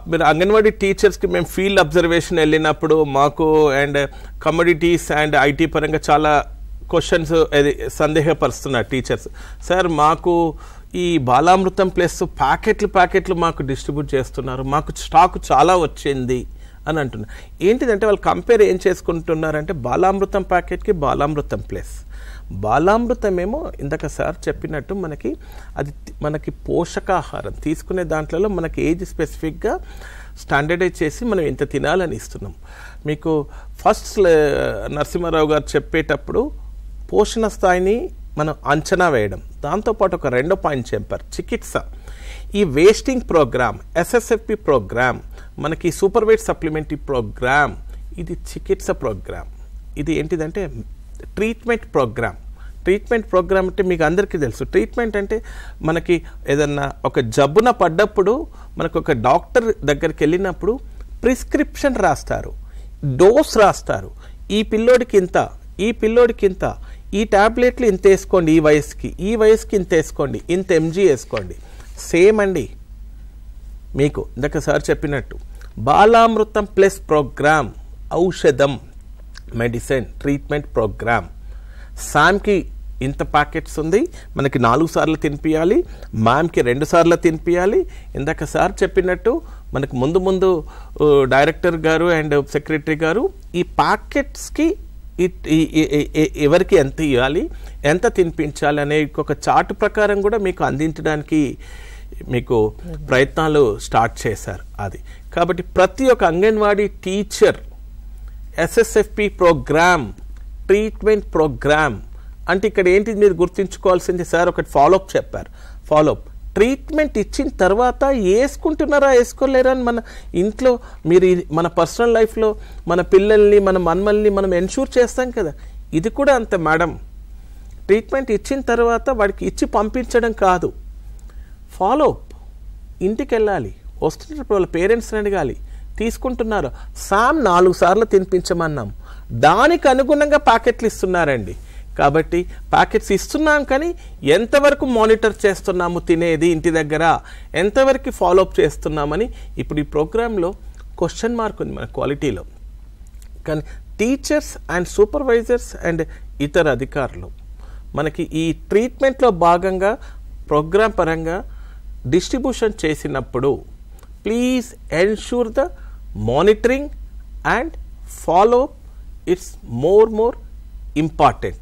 మీరు అంగన్వాడీ టీచర్స్కి మేము ఫీల్డ్ అబ్జర్వేషన్ వెళ్ళినప్పుడు మాకు అండ్ కమోడిటీస్ అండ్ ఐటీ పరంగా చాలా క్వశ్చన్స్ సందేహపరుస్తున్నారు టీచర్స్. సార్ మాకు ఈ బాలామృతం ప్లస్ ప్యాకెట్లు మాకు డిస్ట్రిబ్యూట్ చేస్తున్నారు, మాకు స్టాక్ చాలా వచ్చింది అని అంటున్నారు. ఏంటిదంటే వాళ్ళు కంపేర్ ఏం చేసుకుంటున్నారంటే బాలామృతం ప్యాకెట్కి బాలామృతం ప్లస్. బాలామృతం ఏమో ఇందాక సార్ చెప్పినట్టు మనకి పోషకాహారం తీసుకునే దాంట్లో మనకి ఏజ్ స్పెసిఫిక్గా స్టాండర్డైజ్ చేసి మనం ఎంత తినాలని ఇస్తున్నాం. మీకు ఫస్ట్ నరసింహారావు గారు చెప్పేటప్పుడు పోషణ స్థాయిని మనం అంచనా వేయడం, దాంతోపాటు ఒక రెండో పాయింట్ చెప్పారు చికిత్స. ఈ వేస్టింగ్ ప్రోగ్రామ్, SSFP ప్రోగ్రామ్, మనకి సూపర్ వెయిట్ సప్లిమెంటరీ ప్రోగ్రామ్, ఇది చికిత్స ప్రోగ్రామ్. ఇది ఏంటిదంటే ట్రీట్మెంట్ ప్రోగ్రామ్ అంటే మీకు అందరికీ తెలుసు. ట్రీట్మెంట్ అంటే మనకి ఏదన్నా ఒక జబ్బున పడ్డప్పుడు మనకు ఒక డాక్టర్ దగ్గరికి వెళ్ళినప్పుడు ప్రిస్క్రిప్షన్ రాస్తారు, డోస్ రాస్తారు. ఈ పిల్లోడికి ఇంత, ఈ ట్యాబ్లెట్లు ఇంత వేసుకోండి, ఈ వయసుకి ఇంత వేసుకోండి, ఇంత mg వేసుకోండి. సేమ్ అండి మీకు ఇందాక సార్ చెప్పినట్టు బాలామృతం ప్లస్ ప్రోగ్రామ్, ఔషధం, మెడిసిన్, ట్రీట్మెంట్ ప్రోగ్రామ్. సామ్కి ఇంత ప్యాకెట్స్ ఉంది, మనకి 4 సార్లు తినిపించాలి, మ్యామ్కి 2 సార్లు తినిపించాలి. ఇందాక సార్ చెప్పినట్టు మనకు ముందు డైరెక్టర్ గారు అండ్ సెక్రటరీ గారు ఈ ప్యాకెట్స్కి ఎవరికి ఎంత ఇవ్వాలి, ఎంత తినిపించాలి అనే ఒక చార్ట్ ప్రకారం కూడా మీకు అందించడానికి మీకు ప్రయత్నాలు స్టార్ట్ చేశారు. అది కాబట్టి ప్రతి ఒక్క anganwadi teacher SSFP program, treatment program అంటే ఇక్కడ ఏంటి మీరు గుర్తుంచుకోవాల్సింది, సార్ ఒకటి ఫాలోఅప్ చెప్పారు. ఫాలోఅప్ ట్రీట్మెంట్ ఇచ్చిన తర్వాత వేసుకుంటున్నారా వేసుకోలేరా అని మన ఇంట్లో మీరు మన పర్సనల్ లైఫ్లో మన పిల్లల్ని మన మన్మల్ని మనం ఎన్షూర్ చేస్తాం కదా, ఇది కూడా అంతే మేడం. ట్రీట్మెంట్ ఇచ్చిన తర్వాత వాడికి ఇచ్చి పంపించడం కాదు, ఫాలోఅప్. ఇంటికి వెళ్ళాలి, వస్తున్నప్పుడు వాళ్ళ పేరెంట్స్ని అడగాలి, తీసుకుంటున్నారు. 4 సార్లు తినిపించమన్నాం, దానికి అనుగుణంగా ప్యాకెట్లు ఇస్తున్నారండి. కాబట్టి ప్యాకెట్స్ ఇస్తున్నాం కానీ ఎంతవరకు మానిటర్ చేస్తున్నాము తినేది ఇంటి దగ్గర, ఎంతవరకు ఫాలోఅప్ చేస్తున్నామని ఇప్పుడు ఈ ప్రోగ్రాంలో క్వశ్చన్ మార్క్ ఉంది మన క్వాలిటీలో. కానీ టీచర్స్ అండ్ సూపర్వైజర్స్ అండ్ ఇతర అధికారులు మనకి ఈ ట్రీట్మెంట్లో భాగంగా ప్రోగ్రాం పరంగా డిస్ట్రిబ్యూషన్ చేసినప్పుడు please ensure the monitoring and follow-up. It's more important.